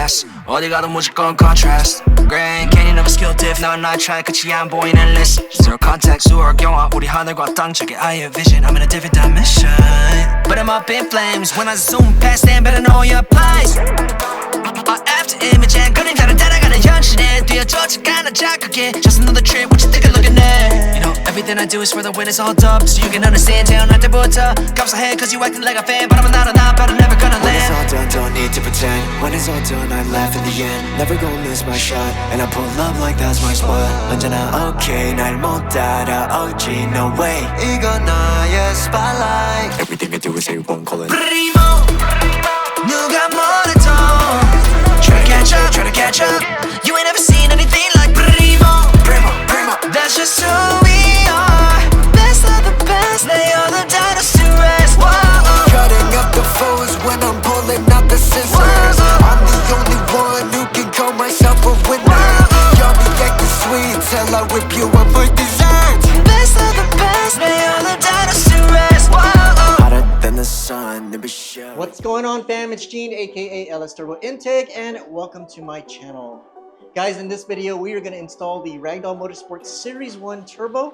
fast 어디 가도 무조건 contrast Grand Canyon of a skill diff 넌 나의 track 끝이 안 보이는 list Zero contact 수월 경화 우리 하늘과 땅 저게 아이의 vision I'm in a different dimension But I'm up in flames When I zoom past them better know your place After image and 그림자를 따라가는 현실에 뛰어쫓아가 나 자극해 Just another trip what you think I'm looking at You know everything I do is for the win it's all up So you can understand 태어날 때부터 감사해 cause you acting like a fan But I'm not but I'm never gonna land When it's all done don't need to pretend When it's all done I laugh in the end Never gonna miss my shot And I pull up like that's my spot 언제나 okay 날 못 따라오지 no way 이건 나의 spotlight Everything I do is A1 call it Primo 누가 뭐래도 Try to catch up You ain't never seen anything like Primo That's just who we are Best of the best They all the dinosaurs Cutting up the foes when I'm pulling out the scissors I'm the only one who can call myself a winner Y'all be acting sweet till I rip you up for dessert Best of the best They all the dinosaurs Hotter than the sun, never show. What's going on fam, it's Gene aka LS Turbo Intake and welcome to my channel. Guys, in this video we are going to install the RaggDoll Motorsports Series 1 Turbo.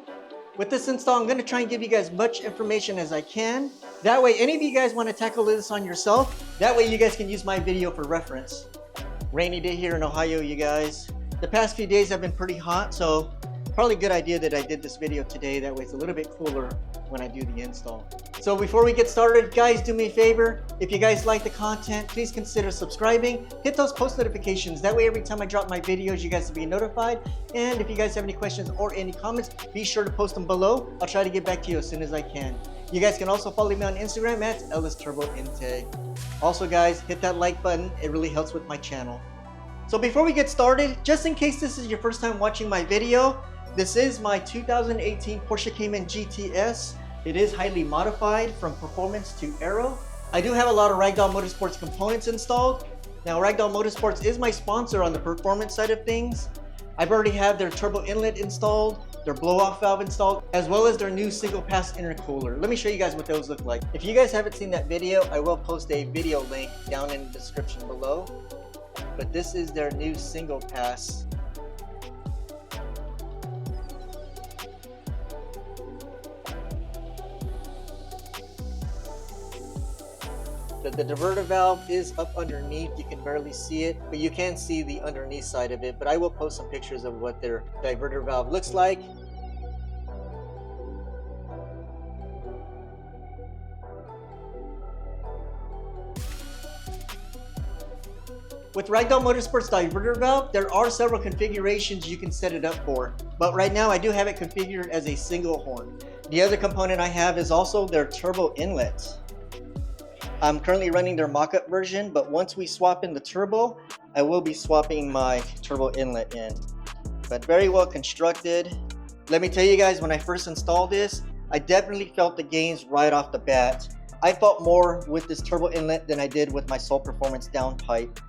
With this install I'm going to try and give you guys much information as I can. That way any of you guys want to tackle this on yourself, that way you guys can use my video for reference. Rainy day here in Ohio, you guys. The past few days have been pretty hot, so probably a good idea that I did this video today, that way it's a little bit cooler when I do the install. So before we get started, guys, do me a favor. If you guys like the content, please consider subscribing. Hit those post notifications. That way every time I drop my videos, you guys will be notified. And if you guys have any questions or any comments, be sure to post them below. I'll try to get back to you as soon as I can. You guys can also follow me on Instagram at LS Turbo Intake. Also guys, hit that like button. It really helps with my channel. So before we get started, just in case this is your first time watching my video, this is my 2018 Porsche Cayman GTS. It is highly modified from performance to aero. I do have a lot of RaggDoll Motorsports components installed. Now RaggDoll Motorsports is my sponsor on the performance side of things. I've already had their turbo inlet installed, their blow-off valve installed, as well as their new single pass intercooler. Let me show you guys what those look like. If you guys haven't seen that video, I will post a video link down in the description below. But this is their new single pass. The diverter valve is up underneath. You can barely see it, but you can see the underneath side of it. But I will post some pictures of what their diverter valve looks like. With RaggDoll Motorsports diverter valve, there are several configurations you can set it up for. But right now I do have it configured as a single horn. The other component I have is also their turbo inlet. I'm currently running their mock-up version, but once we swap in the turbo, I will be swapping my turbo inlet in. But very well constructed. Let me tell you guys, when I first installed this, I definitely felt the gains right off the bat. I felt more with this turbo inlet than I did with my Soul Performance downpipe.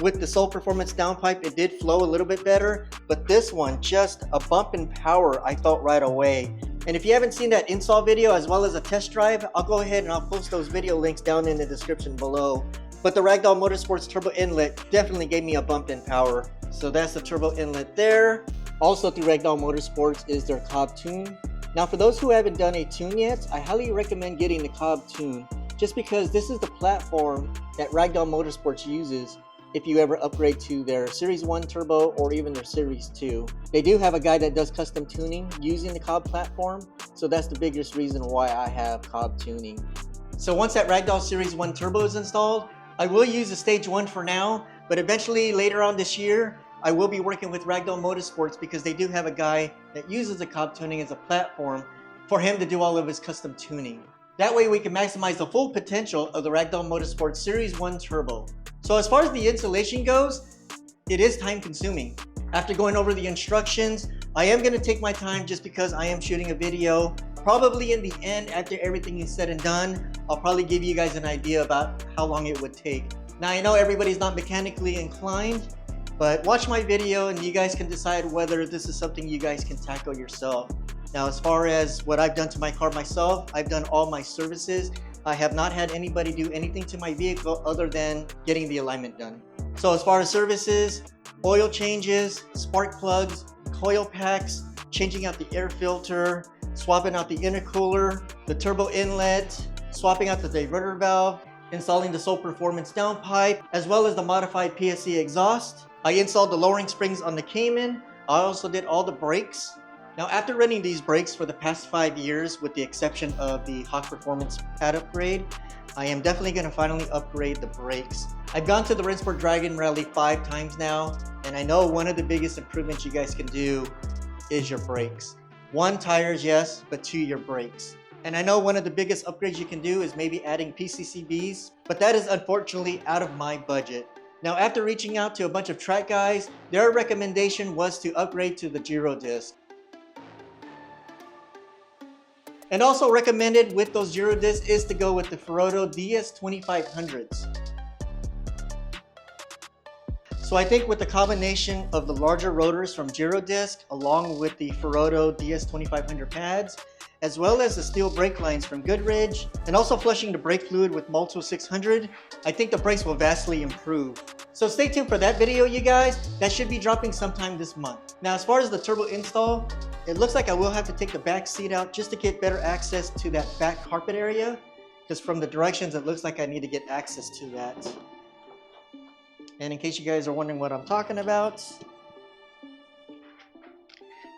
With the Soul Performance downpipe, it did flow a little bit better, but this one, just a bump in power I felt right away. And if you haven't seen that install video as well as a test drive, I'll go ahead and I'll post those video links down in the description below. But the RaggDoll Motorsports Turbo Inlet definitely gave me a bump in power. So that's the turbo inlet there. Also through RaggDoll Motorsports is their Cobb Tune. Now for those who haven't done a tune yet, I highly recommend getting the Cobb Tune, just because this is the platform that RaggDoll Motorsports uses if you ever upgrade to their Series 1 Turbo or even their Series 2. They do have a guy that does custom tuning using the Cobb platform, so that's the biggest reason why I have Cobb tuning. So once that RaggDoll Series 1 Turbo is installed, I will use the Stage 1 for now, but eventually later on this year, I will be working with RaggDoll Motorsports because they do have a guy that uses the Cobb tuning as a platform for him to do all of his custom tuning. That way we can maximize the full potential of the RaggDoll Motorsports Series 1 Turbo. So as far as the installation goes, it is time consuming. After going over the instructions, I am going to take my time just because I am shooting a video. Probably in the end, after everything is said and done, I'll probably give you guys an idea about how long it would take. Now I know everybody's not mechanically inclined, but watch my video and you guys can decide whether this is something you guys can tackle yourself. Now as far as what I've done to my car myself, I've done all my services. I have not had anybody do anything to my vehicle other than getting the alignment done. So as far as services, oil changes, spark plugs, coil packs, changing out the air filter, swapping out the intercooler, the turbo inlet, swapping out the diverter valve, installing the Soul Performance downpipe, as well as the modified PSC exhaust. I installed the lowering springs on the Cayman. I also did all the brakes. Now after running these brakes for the past 5 years, with the exception of the Hawk Performance pad upgrade, I am definitely going to finally upgrade the brakes. I've gone to the Rennsport Dragon Rally 5 times now, and I know one of the biggest improvements you guys can do is your brakes. 1, tires, yes, but 2, your brakes. And I know one of the biggest upgrades you can do is maybe adding PCCBs, but that is unfortunately out of my budget. Now after reaching out to a bunch of track guys, their recommendation was to upgrade to the Giro disc. And also recommended with those Giro discs is to go with the Ferodo DS2500s. So I think with the combination of the larger rotors from Giro disc along with the Ferodo DS2500 pads, as well as the steel brake lines from Goodrich, and also flushing the brake fluid with Multo 600, I think the brakes will vastly improve. So stay tuned for that video, you guys. That should be dropping sometime this month. Now as far as the turbo install, it looks like I will have to take the back seat out just to get better access to that back carpet area, because from the directions it looks like I need to get access to that. And in case you guys are wondering what I'm talking about,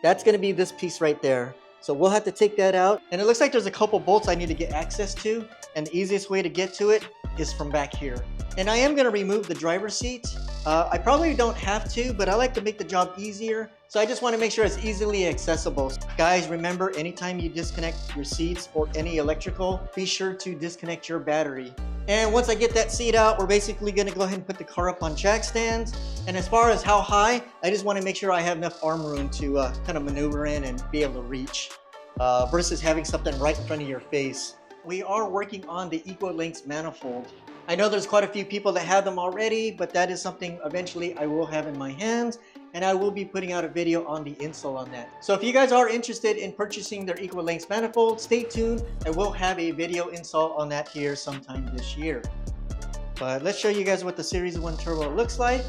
that's going to be this piece right there. So we'll have to take that out. And it looks like there's a couple bolts I need to get access to, and the easiest way to get to it is from back here. And I am going to remove the driver's seat. I probably don't have to, but I like to make the job easier. So I just want to make sure it's easily accessible. Guys, remember, anytime you disconnect your seats or any electrical, be sure to disconnect your battery. And once I get that seat out, we're basically going to go ahead and put the car up on jack stands. And as far as how high, I just want to make sure I have enough arm room to kind of maneuver in and be able to reach, versus having something right in front of your face. We are working on the Equalinks manifold. I know there's quite a few people that have them already, but that is something eventually I will have in my hands, and I will be putting out a video on the install on that. So if you guys are interested in purchasing their Equalinks manifold, stay tuned. I will have a video install on that here sometime this year. But let's show you guys what the Series 1 Turbo looks like.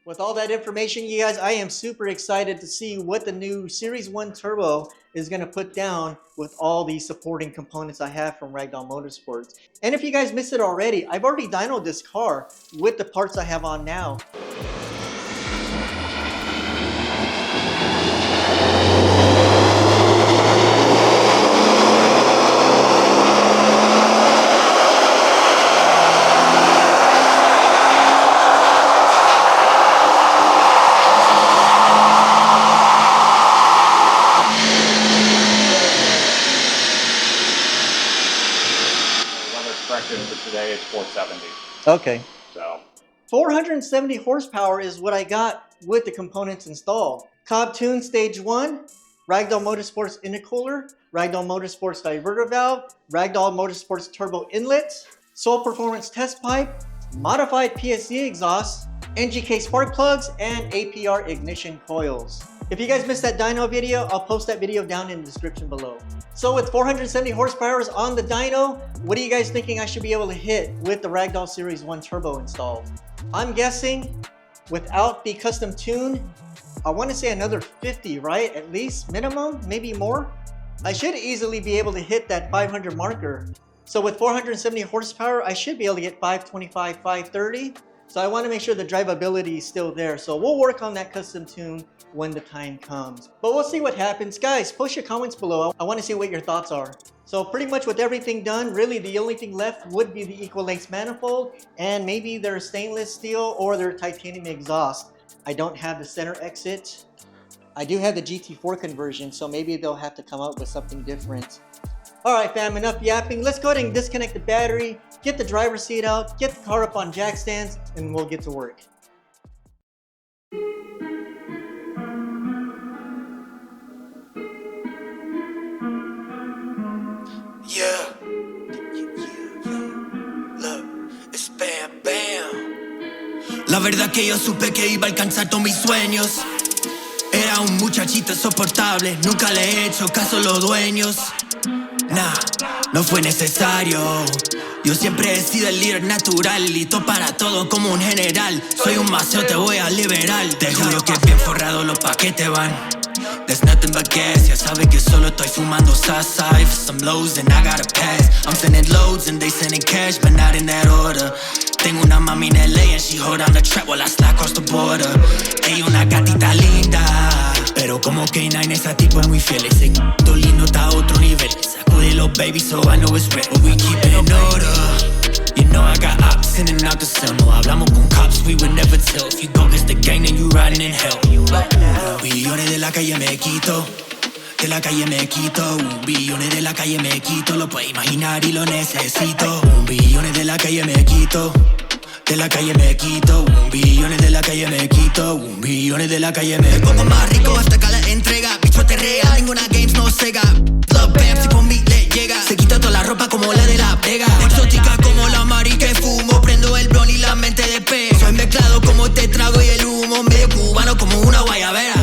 With all that information, you guys, I am super excited to see what the new Series 1 Turbo is going to put down with all these supporting components I have from RaggDoll Motorsports. And if you guys missed it already, I've already dynoed this car with the parts I have on now. projection for today is 470. Okay. So 470 horsepower is what I got with the components installed. Cobb Tune Stage 1, RaggDoll Motorsports Intercooler, RaggDoll Motorsports Diverter Valve, RaggDoll Motorsports Turbo Inlet, Soul Performance Test Pipe, Modified PSC Exhaust, NGK Spark Plugs, and APR Ignition Coils. If you guys missed that dyno video, I'll post that video down in the description below. So with 470 horsepower on the dyno, what are you guys thinking I should be able to hit with the RaggDoll Series 1 Turbo installed? I'm guessing without the custom tune, I want to say another 50, right? At least minimum, maybe more. I should easily be able to hit that 500 marker. So with 470 horsepower, I should be able to get 525, 530. So I want to make sure the drivability is still there. So we'll work on that custom tune when the time comes. But we'll see what happens. Guys, post your comments below. I want to see what your thoughts are. So pretty much with everything done, really the only thing left would be the equal length manifold and maybe their stainless steel or their titanium exhaust. I don't have the center exit. I do have the GT4 conversion, so maybe they'll have to come up with something different. Alright fam, enough yapping. Let's go ahead and disconnect the battery, get the driver's seat out, get the car up on jack stands, and we'll get to work. Yeah. Look, it's bam, bam. La verdad que yo supe que iba a alcanzar todos mis sueños. Era un muchachito insoportable, nunca le he hecho caso a los dueños. Nah, no fue necesario. Yo siempre he sido el líder natural, listo para todo como un general. Soy un maceo, te voy a liberar. Te juro que bien forrado los paquetes van. There's nothing but gas, ya sabe que solo estoy fumando Southside for some lows and I gotta pass. I'm sending loads and they sending cash, but not in that order. Tengo una mami en LA and she hold on the trap while I slide across the border. Ella una gatita linda, pero como K9 esa tipo es muy fiel. Ese g***o lindo está a otro nivel. Sacude los baby so I know it's real. But we keep it in order. You know I got ops in and out the cell. No hablamos con cops, we would never tell. If you go against the gang then you riding in hell. Billones de la calle me quito. De la calle me quito, billones de la calle me quito, lo puedes imaginar y lo necesito. Billones de la calle me quito, de la calle me quito, billones de la calle me quito, billones de la calle me quito. Me pongo más rico hasta que la entrega, bicho te rea, ninguna games no sega. Love bam, si por mí le llega, se quita toda la ropa como la de la Vega. Exótica como la mari que fumo, prendo el blon y la mente de pez. Soy mezclado como te trago y el humo, medio cubano como una guayabera.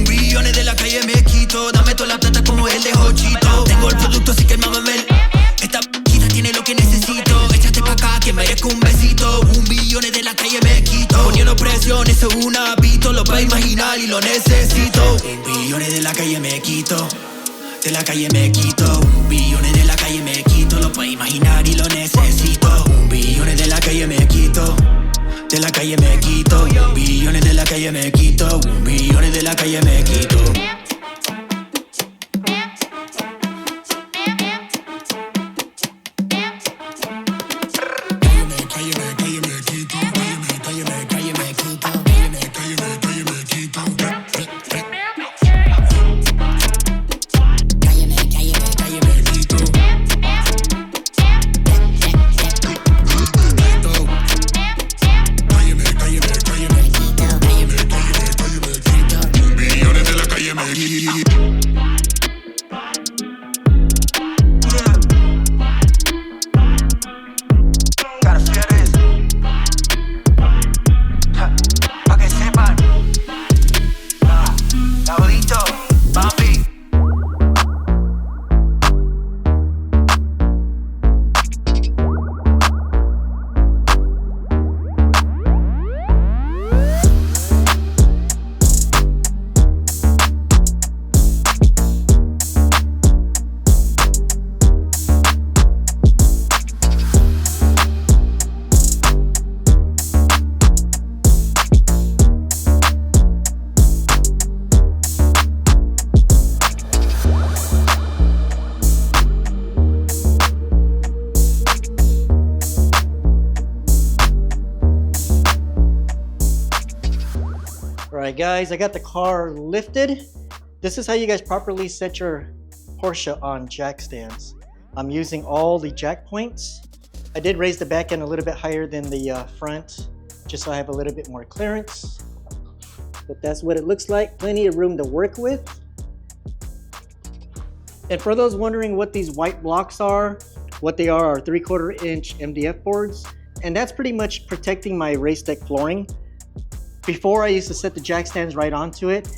Billones de la calle me quito, dame toda la plata como el de Jochito. Tengo el producto así que el mamamel. Esta p***ita tiene lo que necesito. Échate pa' acá que merezco un besito. Billones de la calle me quito. Poniendo presión, eso es un hábito. Lo puedes imaginar y lo necesito. Billones de la calle me quito. De la calle me quito. Billones de la calle me quito. Lo puedes imaginar y lo necesito. Billones de la calle me quito. De la calle me quito, billones de la calle me quito, billones de la calle me quito. Alright guys, I got the car lifted. This is how you guys properly set your Porsche on jack stands. I'm using all the jack points. I did raise the back end a little bit higher than the front, just so I have a little bit more clearance. But that's what it looks like. Plenty of room to work with. And for those wondering what these white blocks are, what they are 3/4 inch MDF boards. And that's pretty much protecting my race deck flooring. Before, I used to set the jack stands right onto it.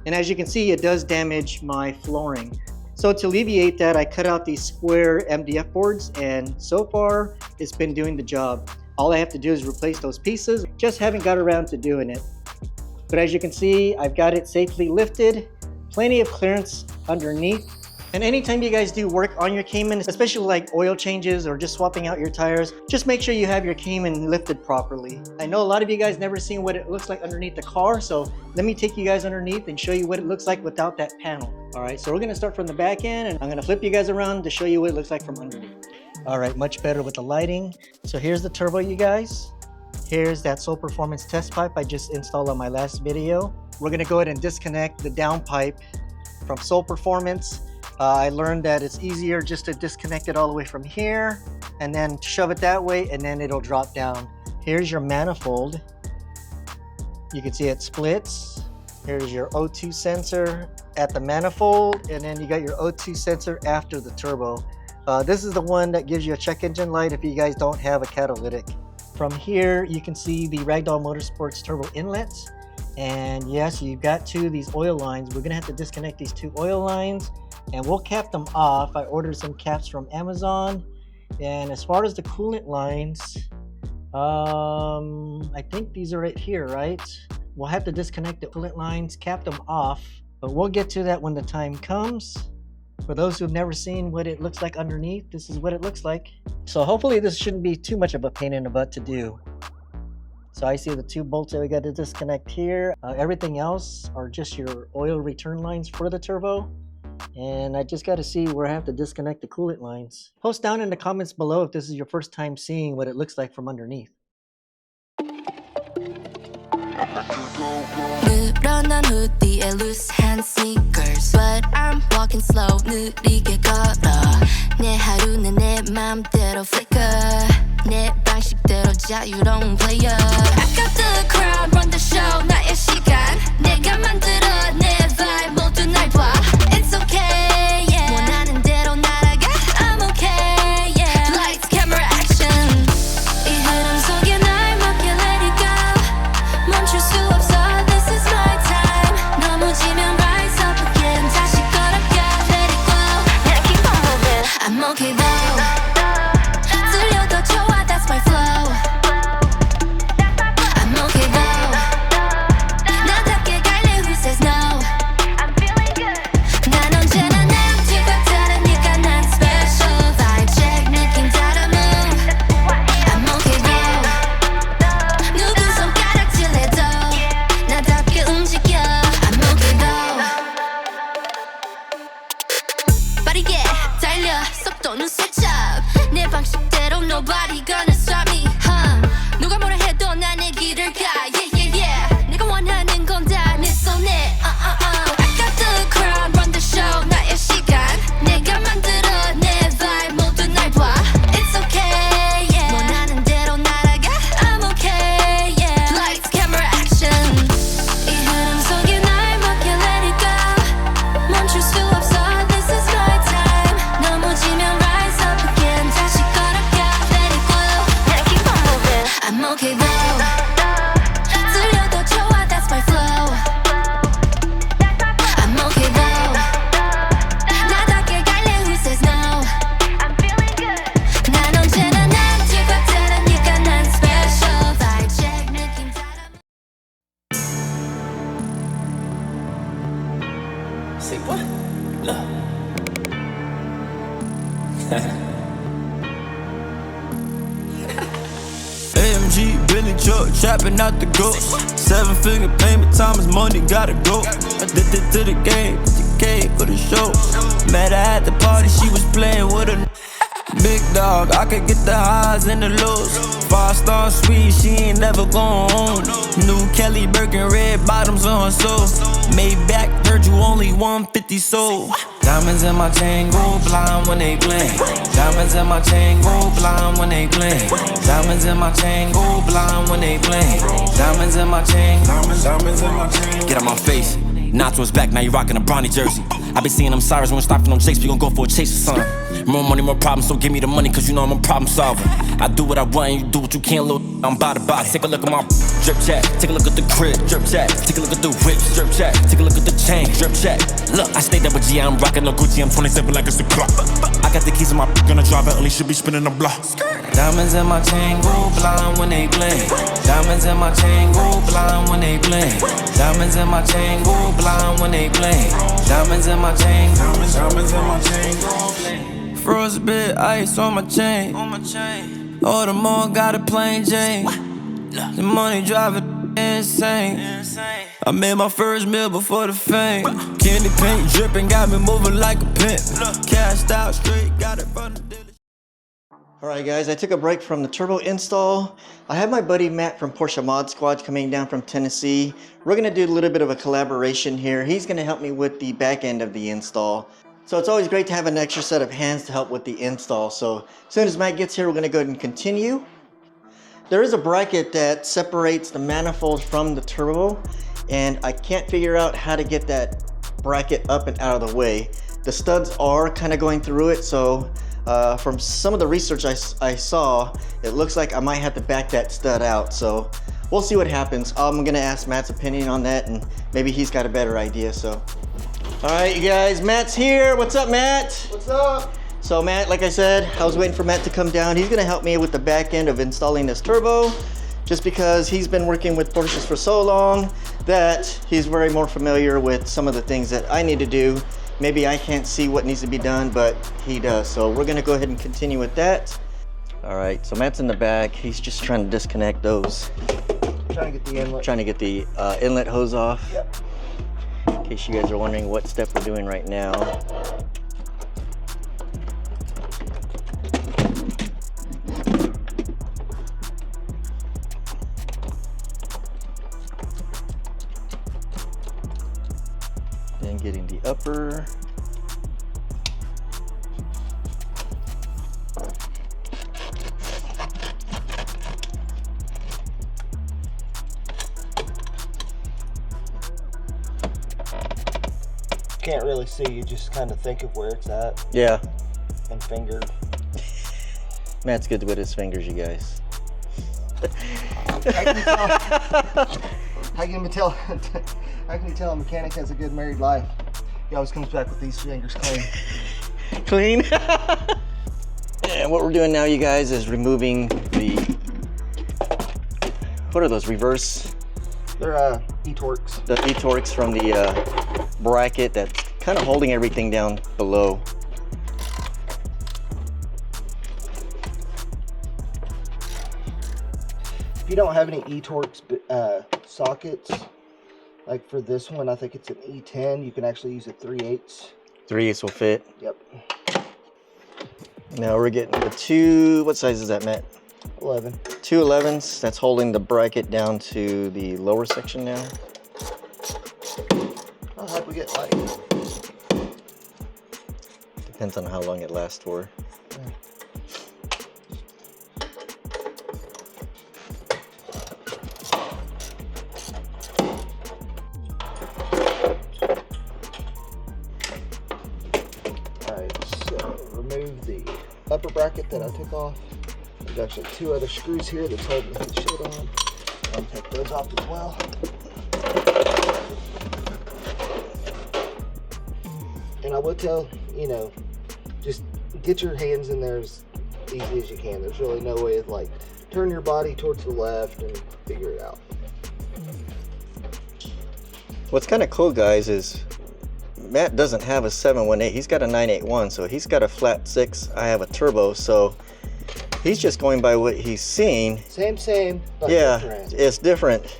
And as you can see, it does damage my flooring. So to alleviate that, I cut out these square MDF boards, and so far it's been doing the job. All I have to do is replace those pieces. Just haven't got around to doing it. But as you can see, I've got it safely lifted, plenty of clearance underneath. And anytime you guys do work on your Cayman, especially like oil changes or just swapping out your tires, just make sure you have your Cayman lifted properly. I know a lot of you guys never seen what it looks like underneath the car, so let me take you guys underneath and show you what it looks like without that panel. All right, so we're gonna start from the back end, and I'm gonna flip you guys around to show you what it looks like from underneath. All right, much better with the lighting. So here's the turbo, you guys. Here's that Soul Performance test pipe I just installed on my last video. We're gonna go ahead and disconnect the down pipe from Soul Performance. I learned that it's easier just to disconnect it all the way from here and then shove it that way, and then it'll drop down. Here's your manifold. You can see it splits. Here's your O2 sensor at the manifold, and then you got your O2 sensor after the turbo. This is the one that gives you a check engine light if you guys don't have a catalytic. From here, you can see the RaggDoll Motorsports turbo inlets. And yes, you've got these oil lines. We're gonna have to disconnect these 2 oil lines, and we'll cap them off. I ordered some caps from Amazon. And as far as the coolant lines, I think these are right here, right? We'll have to disconnect the coolant lines, cap them off, but we'll get to that when the time comes. For those who've never seen what it looks like underneath, this is what it looks like. So hopefully this shouldn't be too much of a pain in the butt to do. So I see the 2 bolts that we got to disconnect here. Everything else are just your oil return lines for the turbo. And I just got to see where I have to disconnect the coolant lines. Post down in the comments below if this is your first time seeing what it looks like from underneath. 늘어난 후디에 loose hand sneakers But I'm walking slow 느리게 걸어 내 하루는 내 맘대로 flicker 내 방식대로 자유로운 player I got the crowd run the show 나의 시간 내가 만들어 내 vibe 모두 날 봐 It's okay yeah 원하는 대로 날아가 I'm okay yeah Lights camera action 이 흐름 속에 날 맡겨 let it go 멈출 수 없어 this is my time 넘어지면 rise up again 다시 걸어가 let it go yeah keep on moving I'm okay though 들려도 좋아 that's my flow I'm okay though 나답게 갈래 who says no I'm feeling good 난 언제나 남들과 다르니까 난 special vibe check 느낌 따라 move I'm okay though 누구 손가락질해도 나답게 움직여 I'm okay though 빠르게 달려 속도는 switch up 내 방식대로 nobody gonna stop me 누가 뭐라 해도 난 내 길을 가 yeah yeah yeah 내가 원하는 건 다 내 손에 I got the crowd run the show 나의 시간 내가 만들어 내 vibe 모두 날 봐 It's okay yeah 원하는 대로 날아가 I'm okay yeah Lights camera action 이 흐름 속에 날 맡겨 let it go 멈출 수 없어 this is my time 넘어지면 rise up again 다시 걸어가 let it go yeah keep on moving I'm okay though 들려도 좋아 that's my flow I'm okay though 나답게 갈래 who says no I'm feeling good 난 언제나 남들과 다르니까 난 special vibe check 느낌 따라 Say what? Look. AMG, Billy truck, trapping out the ghost. 7-figure payment, time is money, gotta go. Addicted to the game, you came for the show. Met her at the party, she was playing with a big dog. dog, I could get the highs and the lows. 5-star suite, she ain't never going home. New Kelly Birkin, red bottoms on her soul. Maybach, heard you only 150 sold. Diamonds in my chain go blind when they blink. Diamonds in my chain go blind when they blink. Diamonds in my chain go blind when they blink. Diamonds in my chain, diamonds in my chain. Get out my face. Knots was back, now you rockin' a Bronny jersey. I been seeing them sirens when we stopping on Jakes, we gon' go for a chase or something. More money, more problems, so give me the money, cause you know I'm a problem solver. I do what I want, and you do what you can't, little I'm by the box. Take a look at my drip chat, take a look at the crib, drip chat. Take a look at the whips, drip chat. Take a look at the chain, drip chat. Look, I stayed up with G, I'm rockin' no Gucci, I'm 27 like it's the clock. I got the keys in my gonna drive it, only should be spinning the block. Diamonds in my chain go blind when they blink. Diamonds in my chain go blind when they blink. Diamonds in my chain go blind when they blink. Diamonds in my chain, diamonds in my chain go blink. Froze a bit ice on my chain. All the more got a plain Jane. The money driving insane. I made my first meal before the fame. Candy paint dripping got me moving like a pimp. Cashed out straight, got it from the dealer. Alright guys, I took a break from the turbo install. I have my buddy Matt from Porsche Mod Squad coming down from Tennessee. We're going to do a little bit of a collaboration here. He's going to help me with the back end of the install. So it's always great to have an extra set of hands to help with the install. So as soon as Matt gets here, we're going to go ahead and continue. There is a bracket that separates the manifold from the turbo, and I can't figure out how to get that bracket up and out of the way. The studs are kind of going through it, so from some of the research I saw, it looks like I might have to back that stud out. So we'll see what happens. I'm gonna ask Matt's opinion on that, and maybe he's got a better idea. So, all right, you guys, Matt's here. What's up, Matt? What's up? So Matt, like I said, I was waiting for Matt to come down. He's gonna help me with the back end of installing this turbo, just because he's been working with Porsches for so long that he's very more familiar with some of the things that I need to do. Maybe I can't see what needs to be done, but he does. So we're gonna go ahead and continue with that. All right, so Matt's in the back. He's just trying to disconnect those. Trying to get the inlet. Trying to get the inlet hose off. Yep. In case you guys are wondering what step we're doing right now. Then getting the upper. Can't really see, you just kind of think of where it's at. Yeah. And fingered. Matt's good with his fingers, you guys. How can you tell a mechanic has a good married life? He always comes back with these fingers clean. Clean. And what we're doing now, you guys, is removing the, what are those, reverse? They're E-Torques. The E-Torques from the bracket that's kind of holding everything down below. If you don't have any E-Torques sockets, like for this one, I think it's an E10, you can actually use a 3/8. 3/8 will fit. Yep. Now we're getting the two, what size is that, Matt? 11. 2 11s. That's holding the bracket down to the lower section now. I'll hope we get light. Depends on how long it lasts for. Yeah. Upper bracket that I took off. There's actually 2 other screws here that's holding the shit on. I'll take those off as well. And I would tell, you know, just get your hands in there as easy as you can. There's really no way of like turn your body towards the left and figure it out. What's kind of cool, guys, is Matt doesn't have a 718. He's got a 981, so he's got a flat 6. I have a turbo, so he's just going by what he's seeing. Same, but yeah, different. It's different.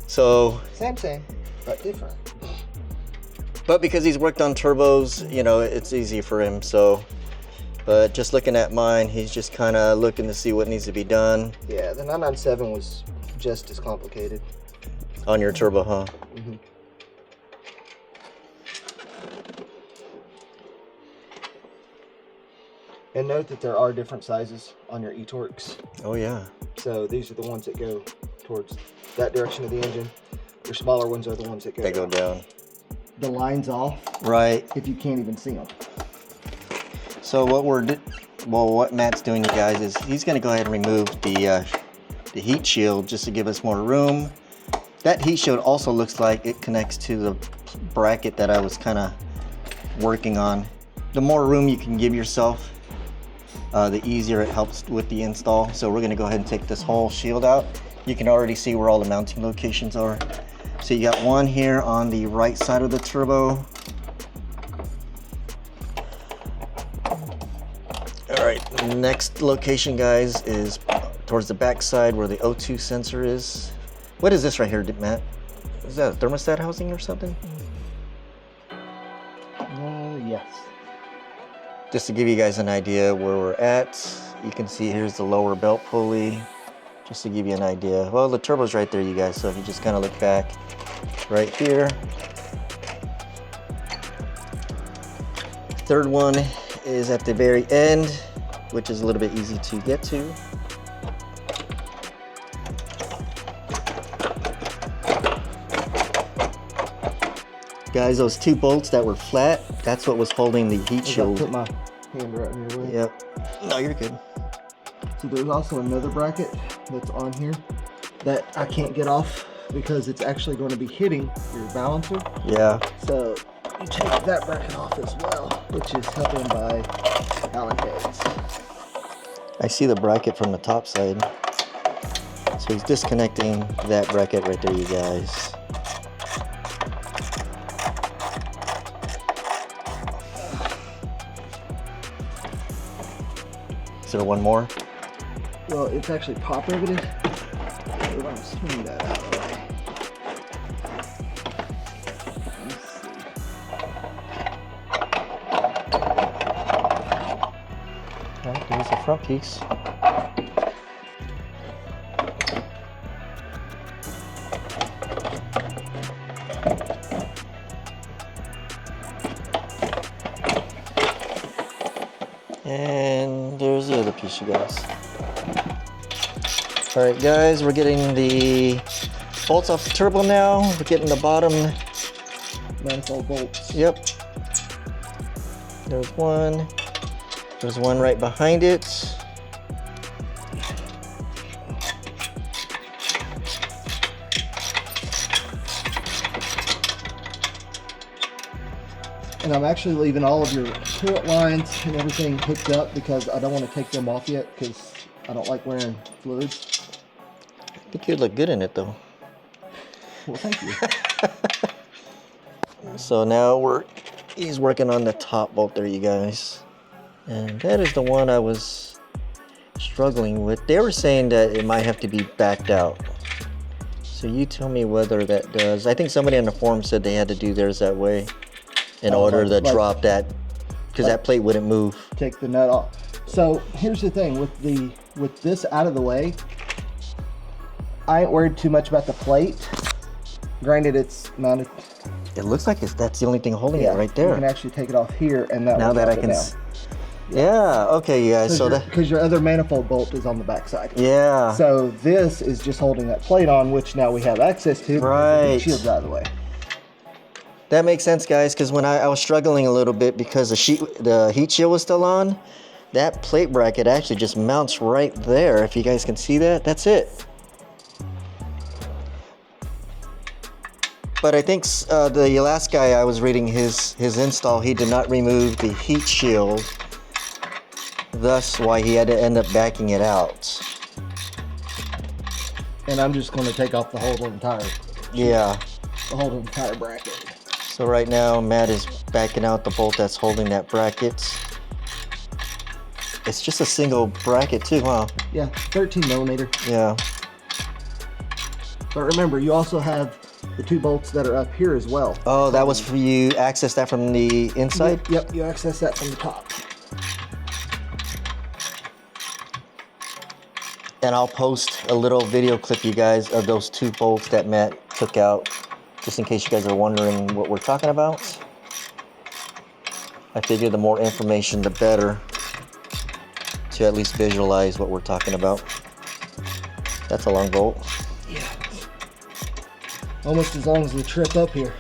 So Same, but different. But because he's worked on turbos, you know, it's easy for him. So But just looking at mine, he's just kind of looking to see what needs to be done. Yeah, the 997 was just as complicated. On your turbo, huh? Mm-hmm. And note that there are different sizes on your e-torques. Oh yeah. So these are the ones that go towards that direction of the engine. Your smaller ones are the ones that go They go down. The line's off. Right. If you can't even see them. So what Matt's doing, you guys, is he's going to go ahead and remove the heat shield just to give us more room. That heat shield also looks like it connects to the bracket that I was kind of working on. The more room you can give yourself, the easier it helps with the install. So we're going to go ahead and take this whole shield out. You can already see where all the mounting locations are. So you got one here on the right side of the turbo. All right, next location, guys, is towards the back side where the O2 sensor is. What is this right here, Matt? Is that a thermostat housing or something? Yes. Just to give you guys an idea where we're at, you can see here's the lower belt pulley. Just to give you an idea. Well, the turbo's right there, you guys, so if you just kind of look back right here. Third one is at the very end, which is a little bit easy to get to. Guys, those two bolts that were flat, that's what was holding the heat shield. Put my hand right in your way. Yep. No, you're good. So there's also another bracket that's on here that I can't get off because it's actually going to be hitting your balancer. Yeah. So you take that bracket off as well, which is held in by Allen heads. I see the bracket from the top side. So he's disconnecting that bracket right there, you guys. Is there one more? Well, it's actually pop riveted. We're going to swing that out of the way. Let's see. Alright, there's the front piece. And there's the other piece, you guys. All right, guys, we're getting the bolts off the turbo now. We're getting the bottom Manifold bolts. Yep. There's one. There's one right behind it. And I'm actually leaving all of your coolant lines and everything hooked up because I don't want to take them off yet because I don't like wearing fluids. I think you'd look good in it though. Well, thank you. So now he's working on the top bolt there, you guys. And that is the one I was struggling with. They were saying that it might have to be backed out. So you tell me whether that does. I think somebody on the forum said they had to do theirs that way in order to drop that, because that plate wouldn't move. Take the nut off. So here's the thing with this out of the way, I ain't worried too much about the plate. Granted, it's mounted. It looks like that's the only thing holding it right there. You can actually take it off here, and that. Now that I can. Yeah. Okay, you guys. So that because your other manifold bolt is on the back side. Yeah. So this is just holding that plate on, which now we have access to. Right. The shield's out of the way. That makes sense, guys, because when I was struggling a little bit because the heat shield was still on, that plate bracket actually just mounts right there. If you guys can see that, that's it. But I think the last guy I was reading his install, he did not remove the heat shield, thus why he had to end up backing it out. And I'm just going to take off the whole entire. Yeah. The whole entire bracket. So right now, Matt is backing out the bolt that's holding that bracket. It's just a single bracket too, huh? Yeah, 13 millimeter. Yeah. But remember, you also have the two bolts that are up here as well. Oh, that was for you access that from the inside? Yep, you access that from the top. And I'll post a little video clip, you guys, of those 2 bolts that Matt took out, just in case you guys are wondering what we're talking about. I figure the more information, the better, to at least visualize what we're talking about. That's a long bolt. Yeah. Almost as long as the trip up here.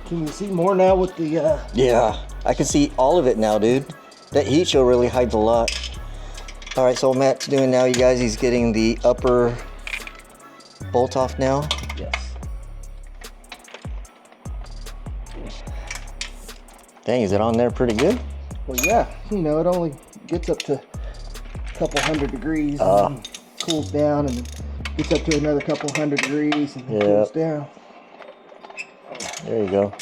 Can you see more now with the... Yeah, I can see all of it now, dude. That heat show really hides a lot. All right, so what Matt's doing now, you guys, he's getting the upper bolt off now. Yes. Dang, is it on there pretty good? Well, yeah, you know, it only gets up to a couple hundred degrees and then cools down, and gets up to another couple hundred degrees and then cools down. There you go.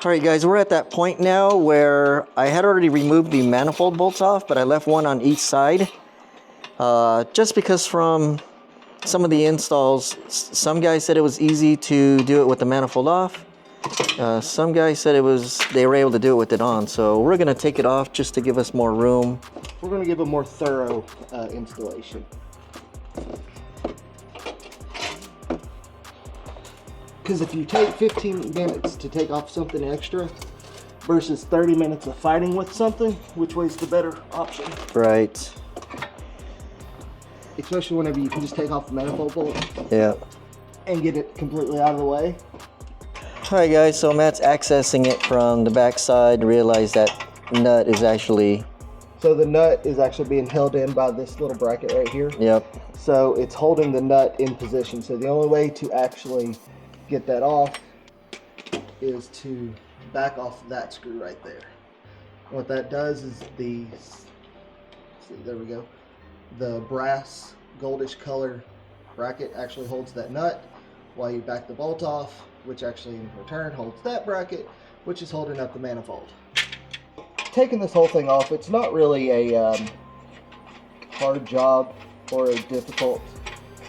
All right, guys, we're at that point now where I had already removed the manifold bolts off, but I left one on each side. Just because from some of the installs, some guys said it was easy to do it with the manifold off. Some guys said they were able to do it with it on. So we're gonna take it off just to give us more room. We're gonna give a more thorough installation. Because if you take 15 minutes to take off something extra versus 30 minutes of fighting with something, which way's the better option? Right. Especially whenever you can just take off the manifold bolt. Yeah. And get it completely out of the way. All right, guys, so Matt's accessing it from the back side to realize that nut is actually... So the nut is actually being held in by this little bracket right here. Yep. So it's holding the nut in position. So the only way to actually get that off is to back off that screw right there. What that does is there we go. The brass goldish color bracket actually holds that nut while you back the bolt off, which actually in return holds that bracket, which is holding up the manifold. Taking this whole thing off, it's not really a hard job or a difficult.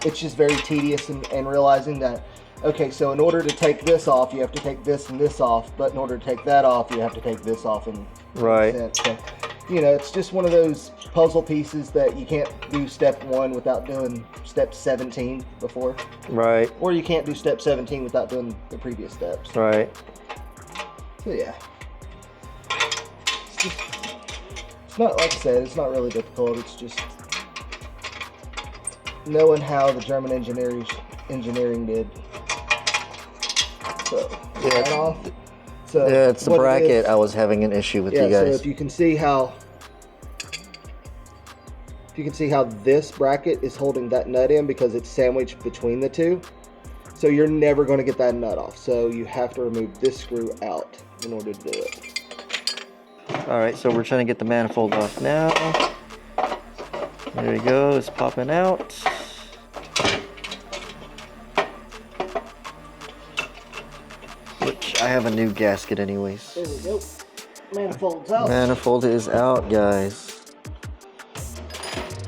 It's just very tedious and realizing that, okay, so in order to take this off, you have to take this and this off, but in order to take that off, you have to take this off. And right. So, you know, it's just one of those puzzle pieces that you can't do step 1 without doing step 17 before. Right. Or you can't do step 17 without doing the previous steps. Right. So yeah. It's not, like I said, it's not really difficult. It's just knowing how the German engineering did. So, yeah. that off. So yeah, it's the bracket I was having an issue with, you guys. So if you can see how this bracket is holding that nut in because it's sandwiched between the two. So you're never going to get that nut off. So you have to remove this screw out in order to do it. All right, so we're trying to get the manifold off now. There we go, it's popping out. Which I have a new gasket anyways. There we go. Manifold's out. Manifold is out, guys.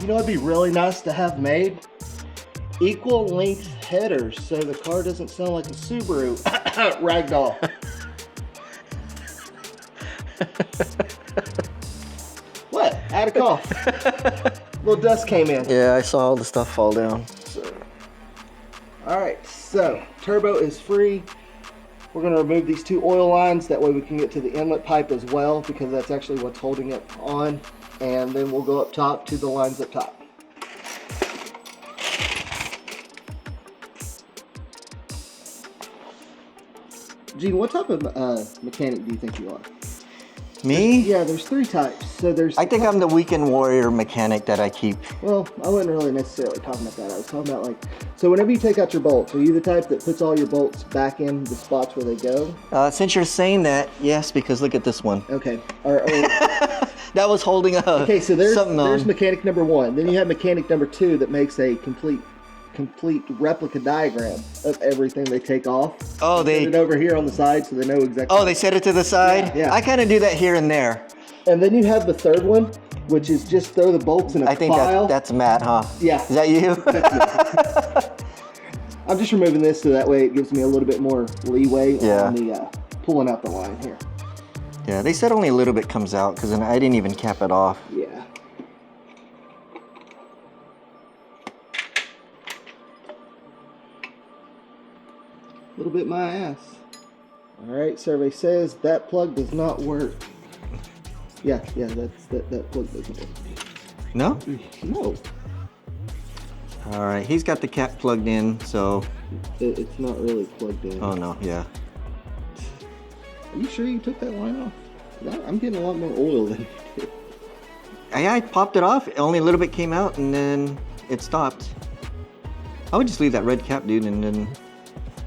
You know, it'd be really nice to have made equal length headers so the car doesn't sound like a Subaru. Ragdoll. What? I had a cough. Little dust came in. Yeah, I saw all the stuff fall down. Alright, so turbo is free. We're going to remove these 2 oil lines. That way we can get to the inlet pipe as well, because that's actually what's holding it on. And then we'll go up top to the lines up top. Gene, what type of mechanic do you think you are? Me? Yeah, there's 3 types. So there's. I think I'm the weekend warrior mechanic that I keep. Well, I wasn't really necessarily talking about that. I was talking about so whenever you take out your bolts, are you the type that puts all your bolts back in the spots where they go? Since you're saying that, yes, because look at this one. Okay. That was holding a okay, so there's on. mechanic number 1. Then you have mechanic number 2 that makes a complete replica diagram of everything they take off. Oh, they put it over here on the side so they know exactly. Oh, they set it to the side? Yeah. I kind of do that here and there. And then you have the 3rd one, which is just throw the bolts in a pile. I think that's Matt, huh? Yeah. Is that you? I'm just removing this so that way it gives me a little bit more leeway Yeah. on the pulling out the line here. Yeah, they said only a little bit comes out because I didn't even cap it off. Yeah. A little bit my ass. Alright, survey says that plug does not work. Yeah, that plug doesn't work. No? No. Alright, he's got the cap plugged in, so... It's not really plugged in. Oh no, yeah. Are you sure you took that line off? I'm getting a lot more oil than you did. I popped it off, only a little bit came out, and then it stopped. I would just leave that red cap, dude, and then...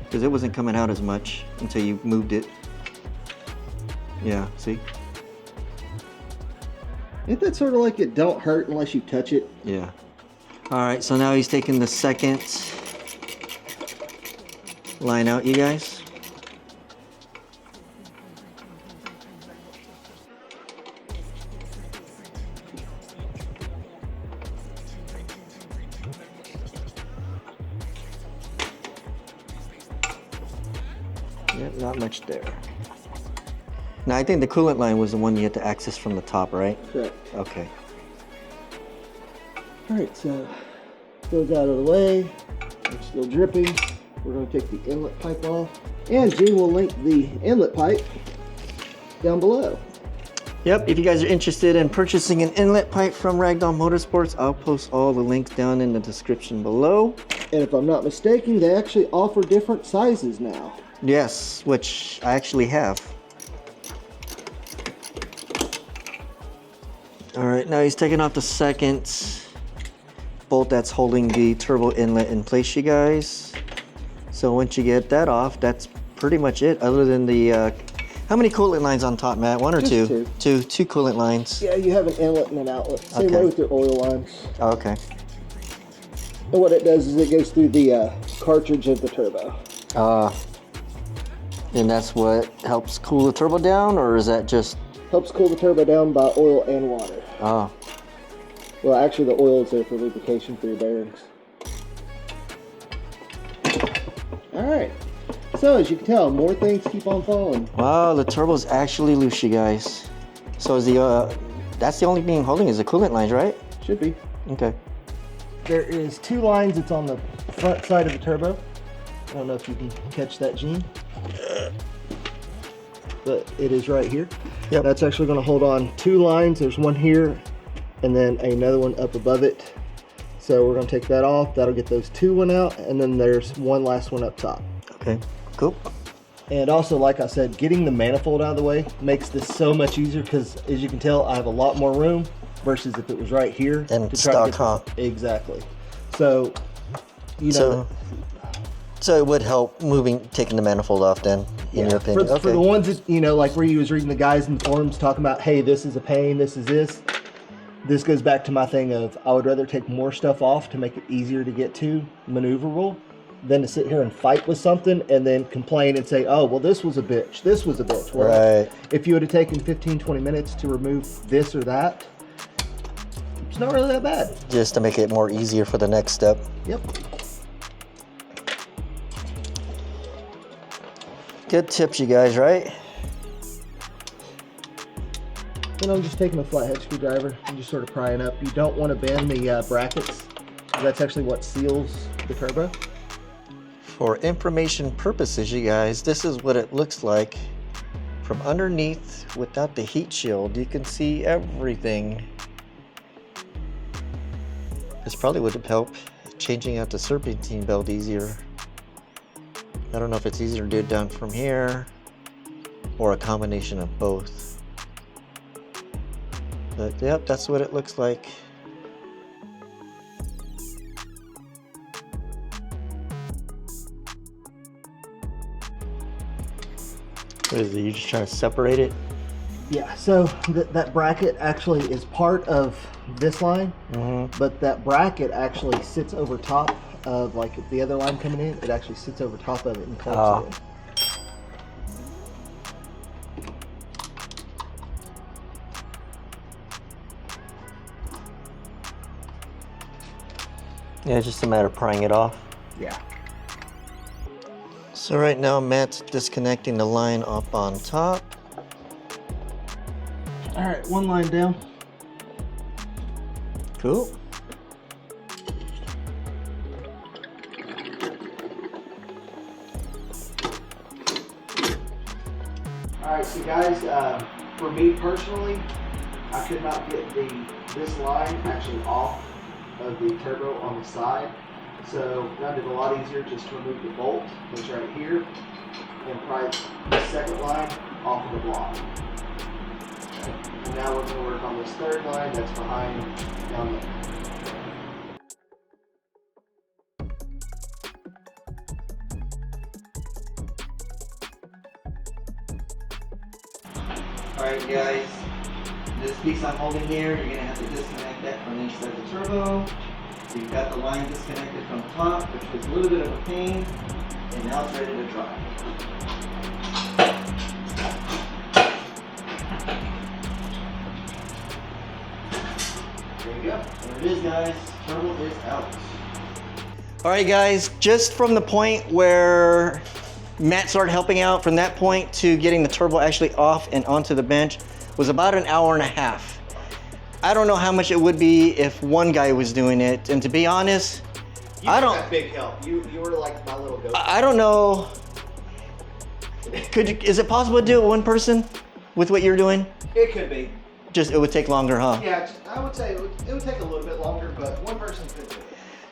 because it wasn't coming out as much until you moved it. Yeah, see? Ain't that sort of like it don't hurt unless you touch it? Yeah. Alright, so now he's taking the second line out, you guys. Yep, not much there. Now, I think the coolant line was the one you had to access from the top, right? Correct. Okay. Alright, so those out of the way. It's still dripping. We're going to take the inlet pipe off. And Gene will link the inlet pipe down below. Yep, if you guys are interested in purchasing an inlet pipe from RaggDoll Motorsports, I'll post all the links down in the description below. And if I'm not mistaken, they actually offer different sizes now. Yes, which I actually have. Alright, now he's taking off the second bolt that's holding the turbo inlet in place, you guys. So once you get that off, that's pretty much it, other than the... how many coolant lines on top, Matt? One or Just two? Two coolant lines. Yeah, you have an inlet and an outlet. Same Okay. way with your oil lines. Oh, okay. And what it does is it goes through the cartridge of the turbo. And that's what helps cool the turbo down, or is that just... Helps cool the turbo down by oil and water. Oh. Well, actually the oil is there for lubrication for your bearings. Alright, so as you can tell, more things keep on falling. Wow, the turbo's actually loose, you guys. So is the, that's the only thing holding is the coolant lines, right? Should be. Okay. There is two lines. It's on the front side of the turbo. I don't know if you can catch that, Gene. But it is right here. Yep. That's actually going to hold on two lines. There's one here and then another one up above it. So we're going to take that off. That'll get those two one out. And then there's one last one up top. Okay, cool. And also, like I said, getting the manifold out of the way makes this so much easier because, as you can tell, I have a lot more room versus if it was right here. And to try to stock, huh? Exactly. So, you know. So it would help taking the manifold off then, in your opinion? For the ones that, you know, like where you was reading the guys in the forums talking about, hey, this is a pain, this is this. This goes back to my thing of I would rather take more stuff off to make it easier to get to, maneuverable, than to sit here and fight with something and then complain and say, oh, well, this was a bitch, this was a bitch. Well, right. If you would have taken 15, 20 minutes to remove this or that, it's not really that bad. Just to make it more easier for the next step. Yep. Good tips, you guys, right? Then I'm just taking a flathead screwdriver and just sort of prying up. You don't want to bend the brackets. That's actually what seals the turbo. For information purposes, you guys, this is what it looks like from underneath without the heat shield. You can see everything. This probably would help changing out the serpentine belt easier. I don't know if it's easier to do it down from here or a combination of both. But yep, that's what it looks like. What is it? You just trying to separate it? Yeah, so that bracket actually is part of this line, but that bracket actually sits over top of, like, the other line coming in, it actually sits over top of it and clamps it in. Yeah, it's just a matter of prying it off. Yeah. So right now Matt's disconnecting the line up on top. All right, one line down. Cool. All right, so guys, for me personally, I could not get this line actually off of the turbo on the side. So I found it a lot easier just to remove the bolt that's right here and pry the second line off of the block. Okay. And now we're going to work on this third line that's behind down there. Alright guys, this piece I'm holding here, you're going to have to disconnect that from inside the turbo. We've got the line disconnected from the top, which was a little bit of a pain, and now it's ready to dry. There you go. There it is guys, turbo is out. Alright guys, just from the point where Matt started helping out, from that point to getting the turbo actually off and onto the bench was about an hour and a half. I don't know how much it would be if one guy was doing it, and to be honest, I don't. That big help. You were like my little goat. I don't know. Is it possible to do it one person with what you're doing? It could be. Just it would take longer, huh? Yeah, I would say it would take a little bit longer, but one person could do it.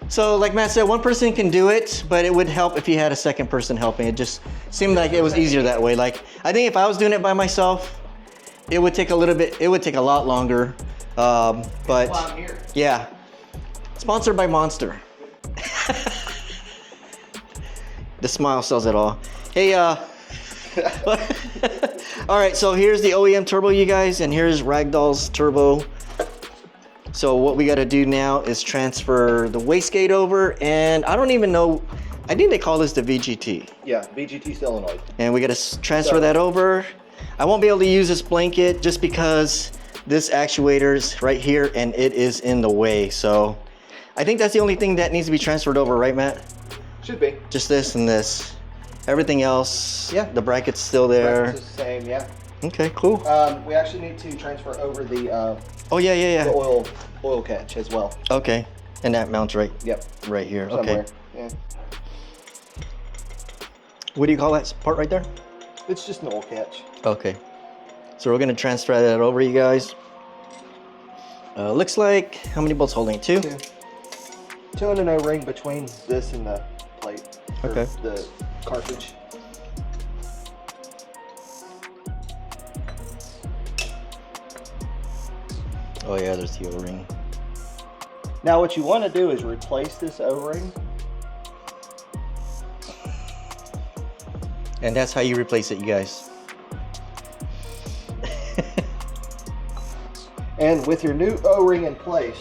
So like Matt said, one person can do it, but it would help if you had a second person helping. It just seemed like it was easier that way. Like I think if I was doing it by myself, it would take a little bit. It would take a lot longer. But I'm here. yeah, sponsored by Monster. The smile sells it all. Hey, all right, so here's the OEM turbo, you guys, and here's Ragdoll's turbo. So what we got to do now is transfer the wastegate over, and I don't even know, I think they call this the VGT. Yeah, VGT solenoid. And we got to transfer that over. I won't be able to use this blanket just because this actuator's right here and it is in the way. So I think that's the only thing that needs to be transferred over, right Matt? Should be. Just this and this. Everything else, yeah, the bracket's still there. Bracket's the same, yeah. Okay, cool. We actually need to transfer over the oh yeah. The oil catch as well. Okay, and that mounts right. Yep. Right here. Somewhere. Okay. Yeah. What do you call that part right there? It's just an oil catch. Okay. So we're gonna transfer that over, you guys. Looks like, how many bolts holding it? Two? Two and an O-ring between this and the plate. Okay. The cartridge. Oh yeah, there's the O-ring. Now what you want to do is replace this O-ring. And that's how you replace it, you guys. And with your new O-ring in place,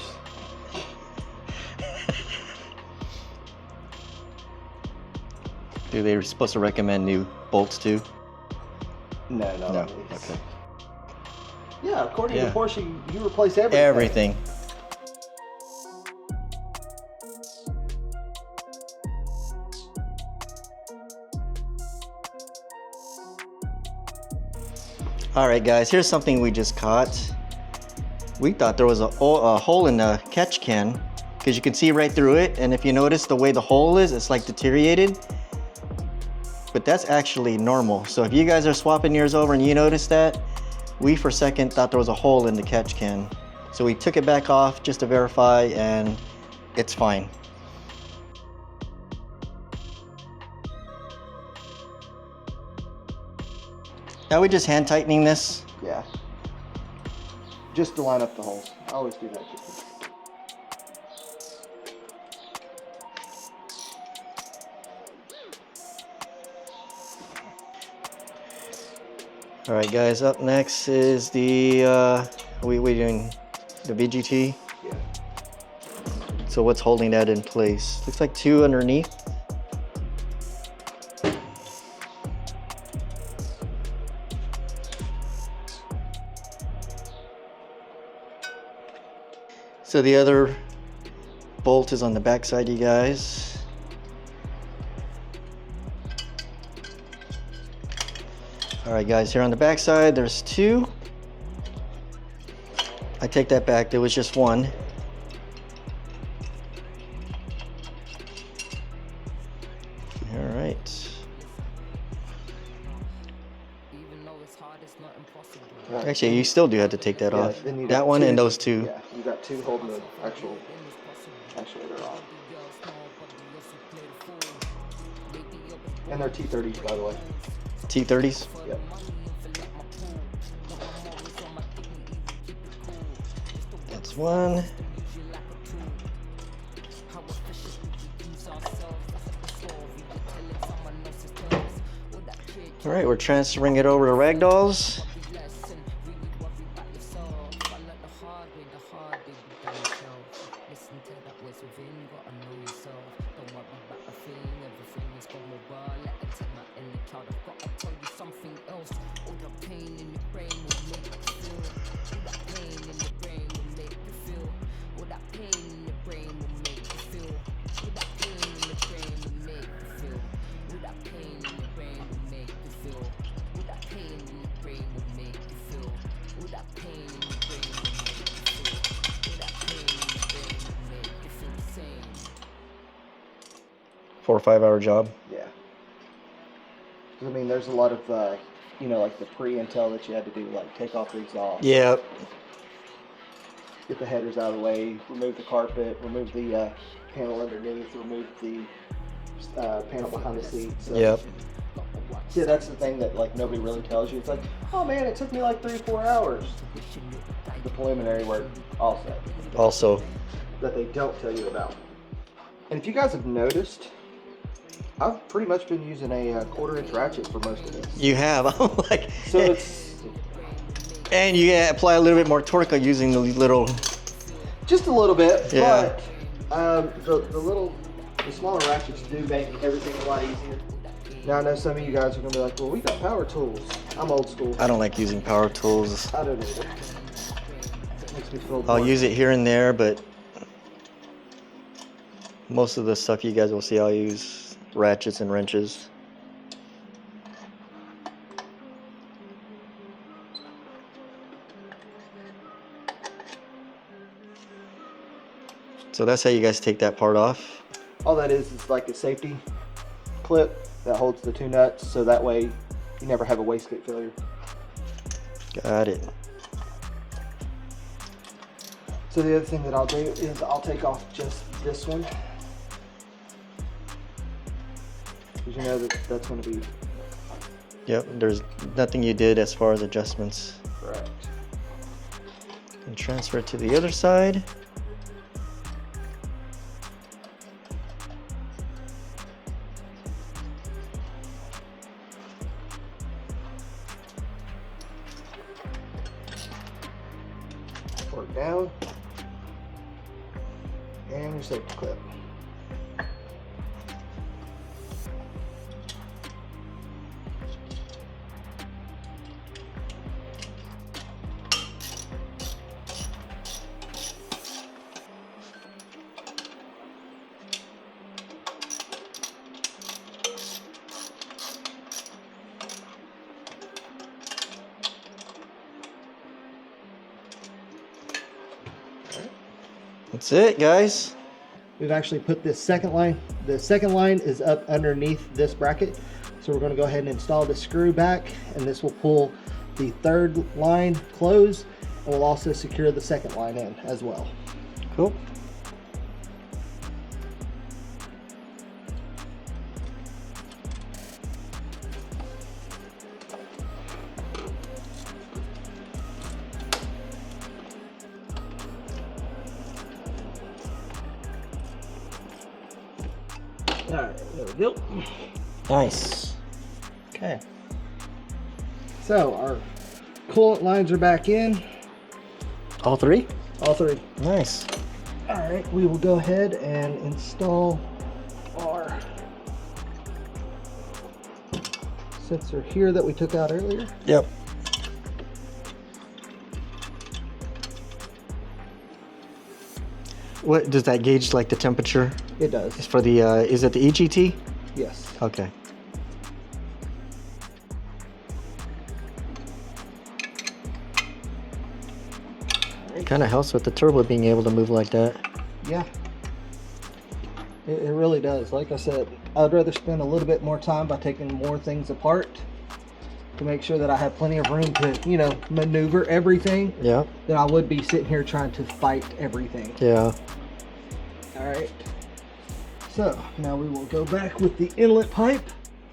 Do they supposed to recommend new bolts too? no. Okay. Yeah, according Yeah. to Porsche, you replace everything. Everything. All right, guys, here's something we just caught. We thought there was a hole in the catch can because you can see right through it. And if you notice the way the hole is, it's like deteriorated. But that's actually normal. So if you guys are swapping yours over and you notice that, we for a second thought there was a hole in the catch can. So we took it back off just to verify and it's fine. Now we're just hand tightening this. Yeah. Just to line up the holes. I always do that. All right, guys, up next is the, we doing the VGT. Yeah. So what's holding that in place? Looks like two underneath. So the other bolt is on the back side, you guys. All right, guys, here on the back side, there's two. I take that back. There was just one. All right. Actually, you still do have to take that off. then you That got one two- and those two. Yeah, you got two holding the actual actuator on. And they're T30s, by the way. T30s. Yep. That's one. All right, we're transferring it over to Ragdolls. Four or 5 hour job. Yeah. 'Cause, I mean, there's a lot of, you know, like the pre-intel that you had to do, like take off the exhaust. Yep. Get the headers out of the way, remove the carpet, remove the panel underneath, remove the panel behind the seat. So, Yep. yeah, that's the thing that like nobody really tells you. It's like, oh man, it took me like 3 or 4 hours. The preliminary work also Also. that they don't tell you about. And if you guys have noticed, I've pretty much been using a 1/4" ratchet for most of this. You have. I'm like, So it's and you apply a little bit more torque using the little. just a little bit, Yeah. but the smaller ratchets do make everything a lot easier. Now I know some of you guys are gonna be like, well, we got power tools. I'm old school. I don't like using power tools. I don't either. Makes me feel I'll bored. use it here and there, but most of the stuff you guys will see, I'll use ratchets and wrenches. So that's how you guys take that part off. All that is like a safety clip that holds the 2 nuts, so that way you never have a wastegate failure. Got it. So the other thing that I'll do is I'll take off just this one, because you know that that's going to be Yep, there's nothing you did as far as adjustments. correct. And transfer it to the other side. Work down, and your safety clip. That's it, guys. We've actually put this second line. The second line is up underneath this bracket. So we're going to go ahead and install the screw back, and this will pull the third line closed, and will also secure the second line in as well. Cool. All right, there we go. Nice. Okay. So our coolant lines are back in, All three? all 3. Nice. All right, we will go ahead and install our sensor here that we took out earlier. Yep. What does that gauge, like the temperature? It does. It's for the, is it the EGT? Yes. Okay. It kind of helps with the turbo being able to move like that. Yeah. It really does. Like I said, I'd rather spend a little bit more time by taking more things apart to make sure that I have plenty of room to, you know, maneuver everything. Yeah. Than I would be sitting here trying to fight everything. Yeah. All right. So now we will go back with the inlet pipe.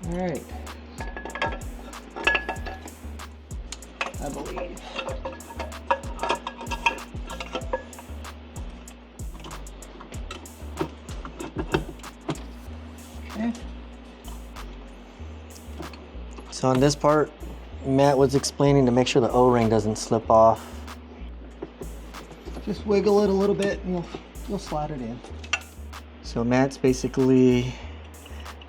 All right. I believe. Okay. So on this part, Matt was explaining to make sure the O-ring doesn't slip off. Just wiggle it a little bit and you'll slide it in. So Matt's basically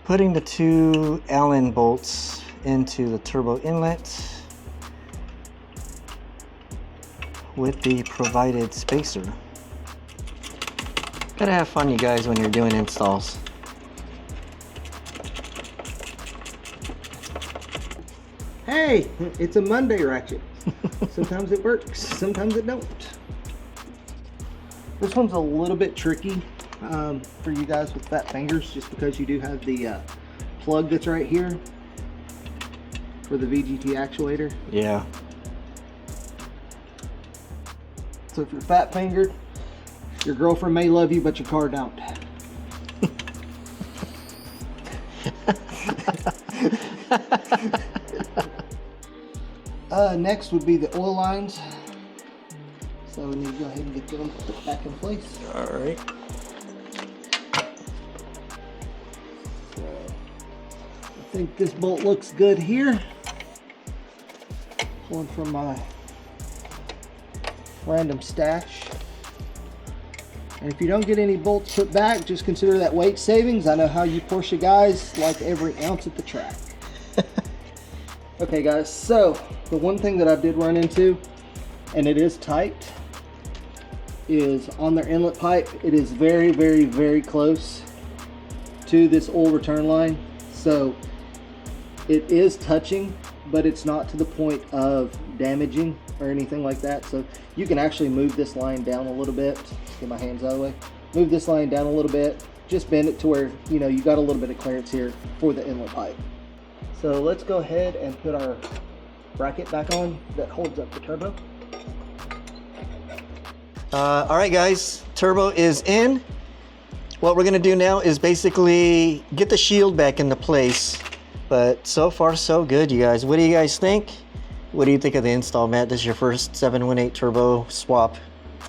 putting the 2 Allen bolts into the turbo inlet with the provided spacer. Gotta have fun, you guys, when you're doing installs. Hey, it's a Monday ratchet. Sometimes it works, sometimes it don't. This one's a little bit tricky for you guys with fat fingers, just because you do have the plug that's right here for the VGT actuator. Yeah. So if you're fat fingered, your girlfriend may love you, but your car don't. Next would be the oil lines. So we need to go ahead and get them put back in place. All right. So I think this bolt looks good here. Pulling from my random stash. And if you don't get any bolts put back, just consider that weight savings. I know how you Porsche guys like every ounce at the track. Okay guys, so the one thing that I did run into, and it is tight, is on their inlet pipe. It is very, very, very close to this oil return line. So it is touching, but it's not to the point of damaging or anything like that. So you can actually move this line down a little bit. Just get my hands out of the way. Move this line down a little bit. Just bend it to where, you know, you got a little bit of clearance here for the inlet pipe. So let's go ahead and put our bracket back on that holds up the turbo. All right, guys, turbo is in. What we're gonna do now is basically get the shield back into place. But so far, so good, you guys. What do you guys think? What do you think of the install, Matt? This is your first 718 turbo swap.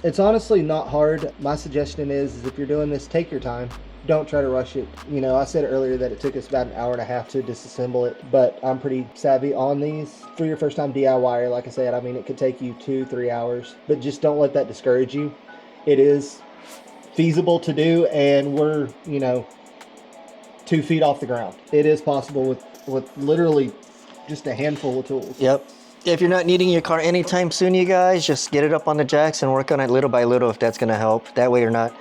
It's honestly not hard. My suggestion is if you're doing this, take your time. Don't try to rush it. You know, I said earlier that it took us about an hour and a half to disassemble it, but I'm pretty savvy on these. For your first time DIYer, like I said, I mean, it could take you 2-3 hours, but just don't let that discourage you. It is feasible to do, and we're, you know, 2 feet off the ground. It is possible with literally just a handful of tools. Yep. If you're not needing your car anytime soon, you guys, just get it up on the jacks and work on it little by little if that's gonna help. That way you're not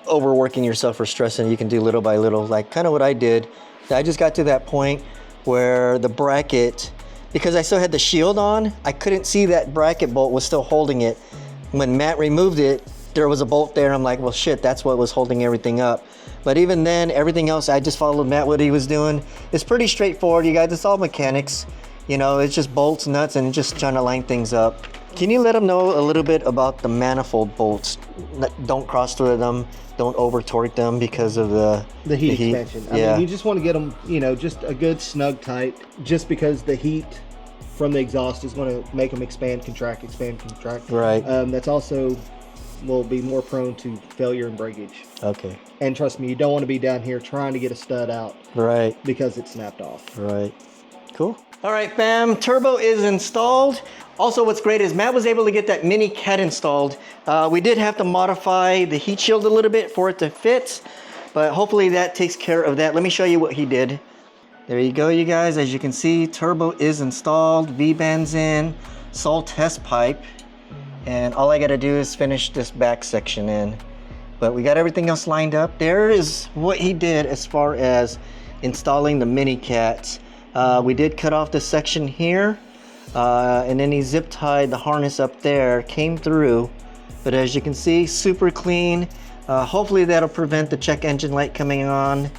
overworking yourself or stressing. You can do little by little, like kind of what I did. I just got to that point where the bracket, because I still had the shield on, I couldn't see that bracket bolt was still holding it. When Matt removed it, there was a bolt there, and I'm like, well shit, that's what was holding everything up. But even then, everything else, I just followed Matt, what he was doing. It's pretty straightforward, you guys. It's all mechanics. You know, it's just bolts, nuts, and just trying to line things up. Can you let them know a little bit about the manifold bolts? Don't cross thread them, don't over torque them because of the heat expansion. I mean, you just want to get them, you know, just a good snug tight, just because the heat from the exhaust is going to make them expand, contract, expand, contract. Right. That's also will be more prone to failure and breakage. Okay. And trust me, you don't want to be down here trying to get a stud out. Right. Because it snapped off. Right. Cool. All right, fam, turbo is installed. Also, what's great is Matt was able to get that mini cat installed. We did have to modify the heat shield a little bit for it to fit, but hopefully that takes care of that. Let me show you what he did. There you go, you guys. As you can see, turbo is installed, V-bands in, sol test pipe, and all I gotta do is finish this back section in. But we got everything else lined up. There is what he did as far as installing the mini cats. We did cut off this section here, and then he zip tied the harness up there, came through, But as you can see, super clean. Hopefully that'll prevent the check engine light coming on.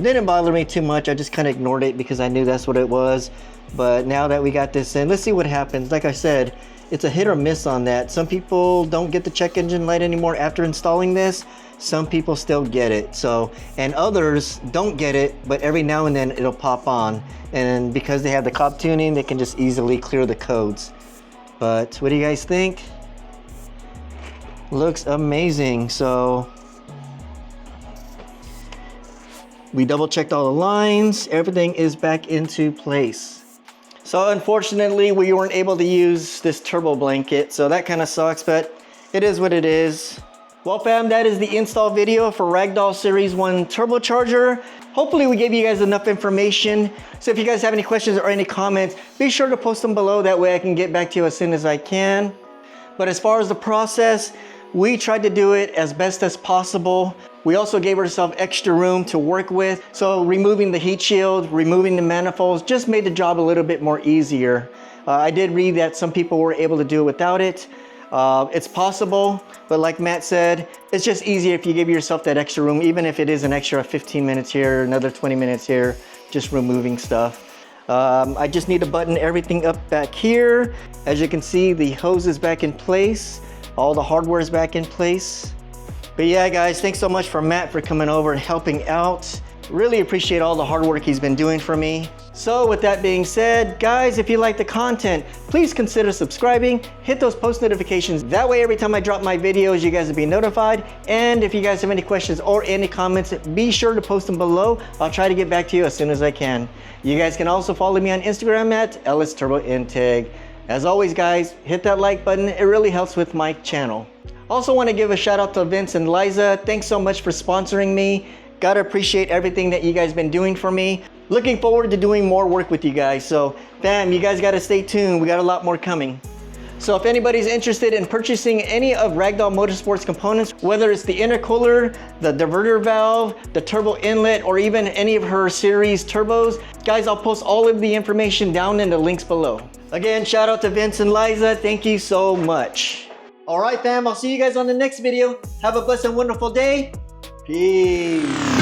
Didn't bother me too much. I just kind of ignored it because I knew that's what it was. But now that we got this in, let's see what happens. Like I said, it's a hit or miss on that. Some people don't get the check engine light anymore after installing this. Some people still get it. So, and others don't get it, but every now and then it'll pop on. And because they have the cop tuning, they can just easily clear the codes. But what do you guys think? Looks amazing. So we double checked all the lines. Everything is back into place. So unfortunately, we weren't able to use this turbo blanket. So that kind of sucks, but it is what it is. Well fam, that is the install video for Ragdoll Series 1 Turbocharger. Hopefully we gave you guys enough information. So if you guys have any questions or any comments, be sure to post them below. That way I can get back to you as soon as I can. But as far as the process, we tried to do it as best as possible. We also gave ourselves extra room to work with. So removing the heat shield, removing the manifolds, just made the job a little bit more easier. I did read that some people were able to do it without it. It's possible, but like Matt said, it's just easier if you give yourself that extra room, even if it is an extra 15 minutes here, another 20 minutes here, just removing stuff. I just need to button everything up back here. As you can see, the hose is back in place. All the hardware is back in place. But yeah, guys, thanks so much for Matt for coming over and helping out. Really appreciate all the hard work he's been doing for me. So with that being said, guys, if you like the content, please consider subscribing, hit those post notifications. That way, every time I drop my videos, you guys will be notified. And if you guys have any questions or any comments, be sure to post them below. I'll try to get back to you as soon as I can. You guys can also follow me on Instagram at LSTurboInteg. As always, guys, hit that like button. It really helps with my channel. Also want to give a shout out to Vince and Liza. Thanks so much for sponsoring me. Gotta appreciate everything that you guys been doing for me. Looking forward to doing more work with you guys. So fam, you guys gotta stay tuned. We got a lot more coming. So if anybody's interested in purchasing any of Raggdoll Motorsports components, whether it's the intercooler, the diverter valve, the turbo inlet, or even any of her series turbos, guys, I'll post all of the information down in the links below. Again, shout out to Vince and Liza. Thank you so much. All right, fam, I'll see you guys on the next video. Have a blessed and wonderful day. Peace.